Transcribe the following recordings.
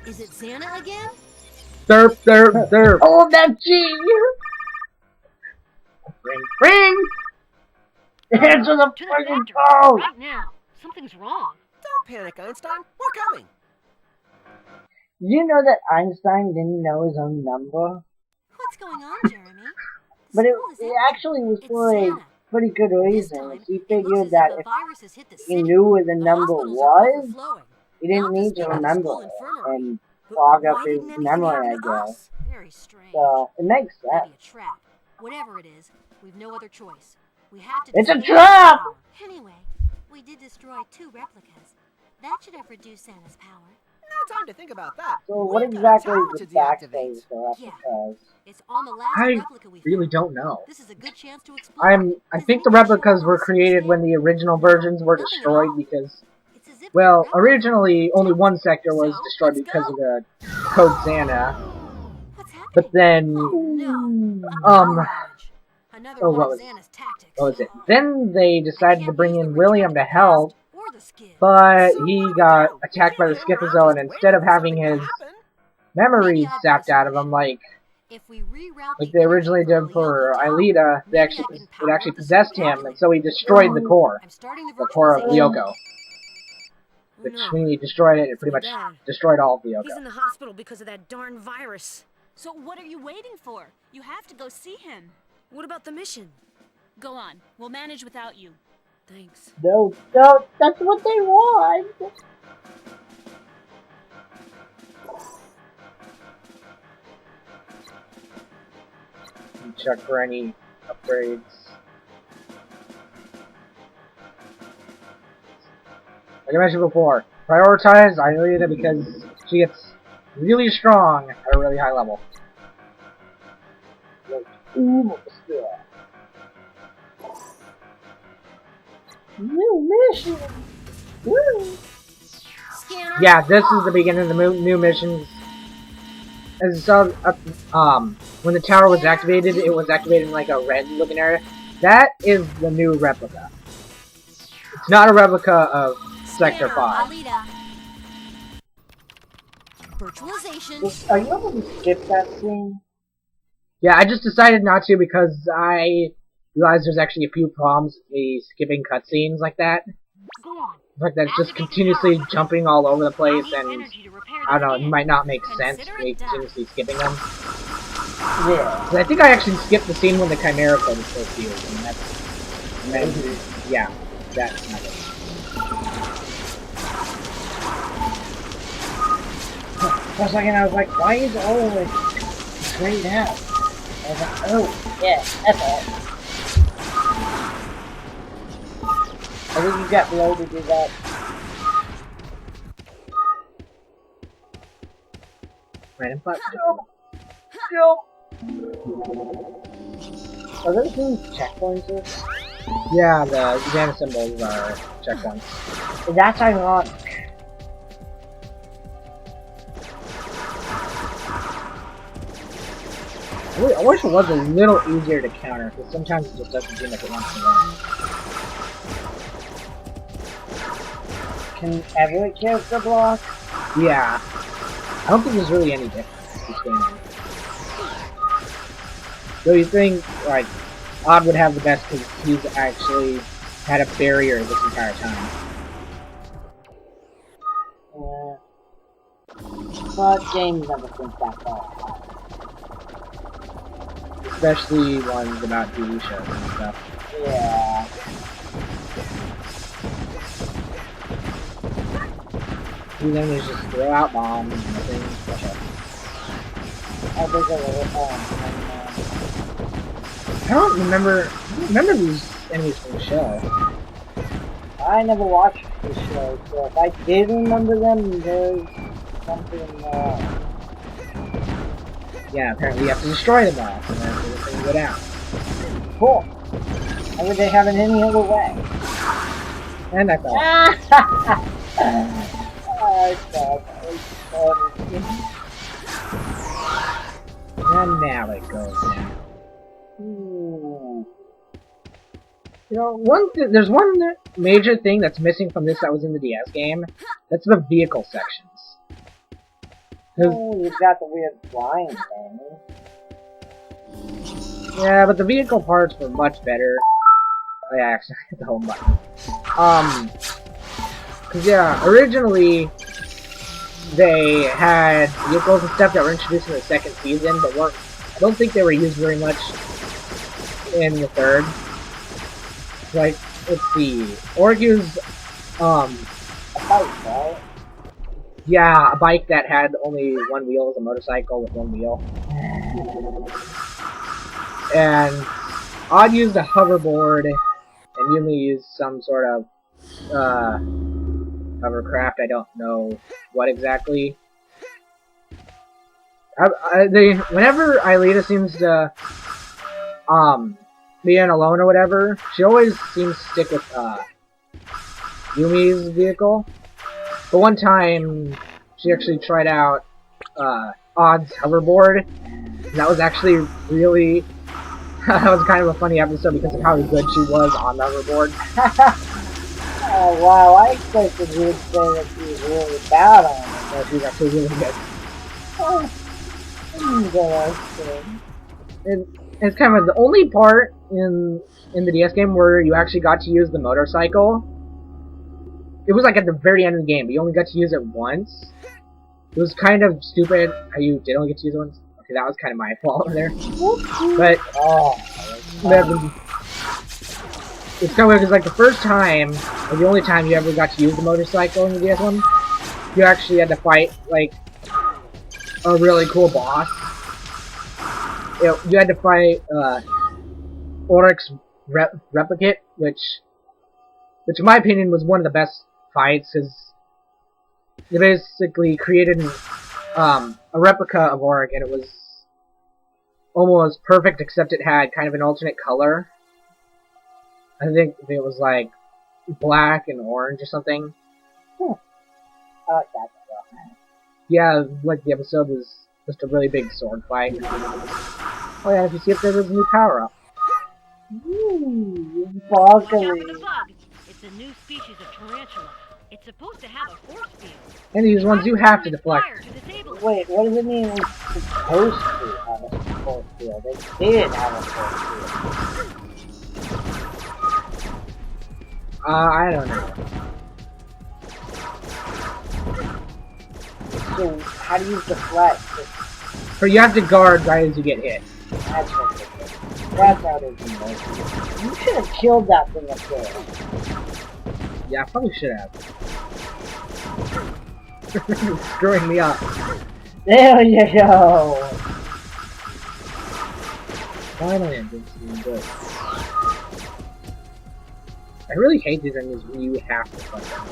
Is it Santa again? Derp, derp, derp. Oh, that G! Ring, ring! Answer the To the fucking factory, phone! right now. Something's wrong. Don't panic, Einstein. We're coming. Did you know that Einstein didn't know his own number? What's going on, Jeremy? But School is it empty. actually was It's for a Santa. pretty good This reason. time, He it looks figured as that if a if virus has hit the he city. knew where the The number hospitals are was, overflowing. he didn't Not to need to speak of the remember school it infirmary. and But clog up why his didn't anything memory, I happen to guess. us? Very strange. So, it makes sense. Maybe a trap. Whatever it is, we've no other choice. We have to It's a destroy trap! the power. Anyway, we did destroy 2 replicas. That should have reduced Santa's power. No time to think about that. So, what We've got a exactly tower is to the backstory deactivate. for Yeah. replicas? It's on the last I replica we really found. don't know. This is a good chance to explore. I think the replicas were created when the original versions were destroyed because, It's as if well, originally only one sector was destroyed because of the Code Santa, What's happening? but then, Another oh, one what of was, Xana's tactics. what was it? Then they decided to bring in William to Return help, the past or the skid. but So he what do we got do? attacked by the We can't hang around Schizozoan, and just instead of waiting for having something to his happen. memories Maybe I've got a sapped out of him solution. like If we reroute they the originally energy from did for Lyoko down, Aelita, maybe I it can power actually up the possessed super him, and so he destroyed the core. I'm starting the The core of virtualization. Lyoko. Oh, Which no. when he destroyed it, it pretty much So bad. destroyed all of Lyoko. He's in the hospital because of that darn virus. So what are you waiting for? You have to go see him. What about the mission? Go on. We'll manage without you. Thanks. No, that's what they want! Check for any upgrades. Like I mentioned before, prioritize Aelita because she gets really strong at a really high level. Evil stuff. New mission! Woo! Yeah, this is the beginning of the new missions. As you saw, when the tower was activated, it was activated in like a red-looking area. That is the new replica. It's not a replica of Sector 5. Virtualization. Are you able to skip that scene? Yeah, I just decided not to because I realized there's actually a few problems with me skipping cutscenes like that. Go on. Like that's just continuously jumping all over the place, and I don't know, it might not make sense me continuously skipping them. Yeah. I think I actually skipped the scene when the Chimera code was supposed to use, and that's, yeah, that's not it. For a second I was like, why is all of it straight out? I was like, oh, yeah, that's all. I think you got below to do that. Random platform. Go! Are those things checkpoints? Yeah, the Xana symbols are checkpoints. That's ironic. I wish it was a little easier to counter, because sometimes it just doesn't seem like it wants to run. Can every character block? Yeah. I don't think there's really any difference between them. So you think, like, Odd would have the best because he's actually had a barrier this entire time. But games never think that far. Especially ones about TV shows and stuff. Yeah. These enemies just throw out bombs and nothing special. I think a little I don't remember these enemies from the show. I never watched the show, so if I did remember them, there's something Yeah, apparently you have to destroy them all, and then the thing go down. cool. Why would they have it any other way? And I fell. I thought that was funny. And now it goes down. Ooh. You know, there's one major thing that's missing from this that was in the DS game. That's the vehicle sections. Oh, you got the weird flying thing. Yeah, but the vehicle parts were much better. Oh yeah, actually, I hit the home button. Cause yeah, originally they had vehicles and stuff that were introduced in the second season, but weren't. I don't think they were used very much in the third. Like, let's see, Orgu's, A bike, right? yeah, a bike that had only one wheel, was a motorcycle with one wheel. And Odd used a hoverboard, and Yumi used some sort of, hovercraft. I don't know what exactly. Whenever Aelita seems to, being alone or whatever, she always seems to stick with, Yumi's vehicle. But one time, she actually tried out, Odd's hoverboard, and that was actually really, that was kind of a funny episode because of how good she was on the hoverboard. Oh wow, I expected you would say that she was really bad on it. No, she was actually really good. Oh, interesting. It's kind of the only part in the DS game where you actually got to use the motorcycle. It was like at the very end of the game, but you only got to use it once. It was kind of stupid how you did only get to use it once. Okay, that was kind of my fault there. But, it's kind of weird because like the first time, or the only time you ever got to use the motorcycle in the DS one, you actually had to fight like a really cool boss. You had to fight Oryx Replicate, which in my opinion was one of the best fights because they basically created a replica of Oryx, and it was almost perfect except it had kind of an alternate color. I think it was like black and orange or something. I like that stuff. Yeah, like the episode was just a really big sword fight. Oh yeah, if you see if there's a new power-up. Ooh, Watch out for broccoli. the bug. It's a new species of tarantula. It's supposed to have a force field. And these ones you have to deflect. Fire to disable it. Wait, what does it mean it's supposed to have a force field? It did have a force field. I don't know. So, how do you deflect? Or you have to guard right as you get hit. That's ridiculous. That's how it is in most. You should have killed that thing up there. Yeah, I probably should have. It's screwing me up. There you go! Finally, I'm doing good. I really hate these enemies when you have to fight them.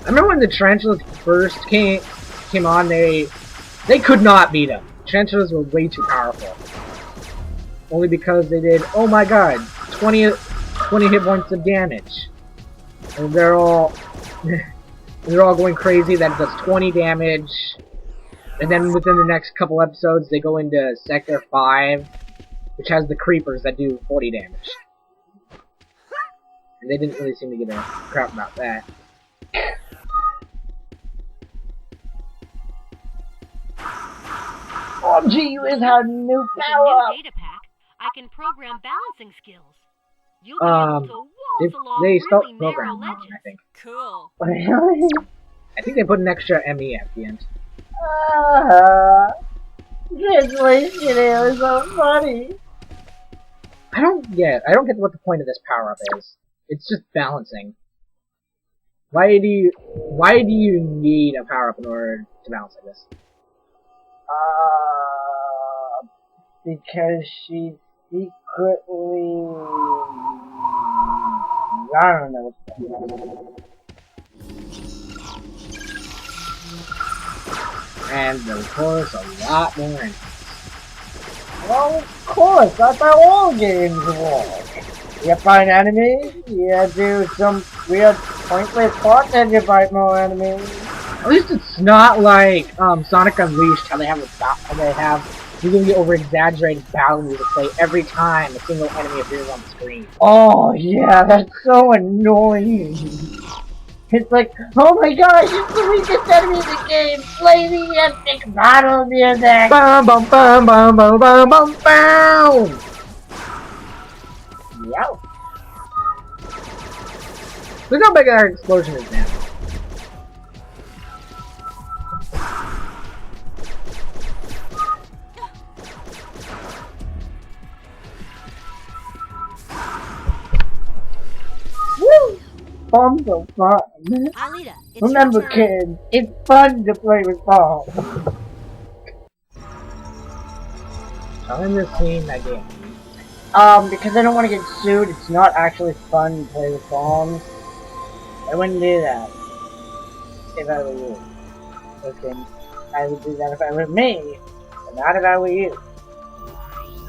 I remember when the tarantulas first came on, they could not beat them. Tarantulas were way too powerful. Only because they did, oh my god, 20 hit points of damage. And they're all going crazy that it does 20 damage. And then within the next couple episodes, they go into Sector 5, which has the creepers that do 40 damage. And they didn't really seem to give a crap about that. OMG, you is had a new With a power new up! data pack, I can program balancing skills. You'll be able to waltz along They spelled really program narrow wrong, ledges. I think. Cool. Really? I think they put an extra ME at the end. Translation here is so funny. I don't get what the point of this power-up is. It's just balancing. Why do you need a power-up in order to balance like this? Because she secretly... I don't know what's going on. And of course, a lot more enemies. Well, of course, that's how all games work. You find enemies, you do some weird pointless parts and you fight more enemies. At least it's not like Sonic Unleashed, how they have really over-exaggerated battle music play every time a single enemy appears on the screen. Oh yeah, that's so annoying. It's like, oh my gosh, it's the weakest enemy in the game. Play the epic battle music. Bum bum bum bum bum bum bum bum. Yow. Look how big our explosion is now. Woo! Bombs are fun. Alita, it's Remember, your turn. kids, it's fun to play with bombs. I'm in this scene again. Because I don't want to get sued, it's not actually fun to play with bombs. I wouldn't do that if I were you. Okay, I would do that if I were me, but not if I were you.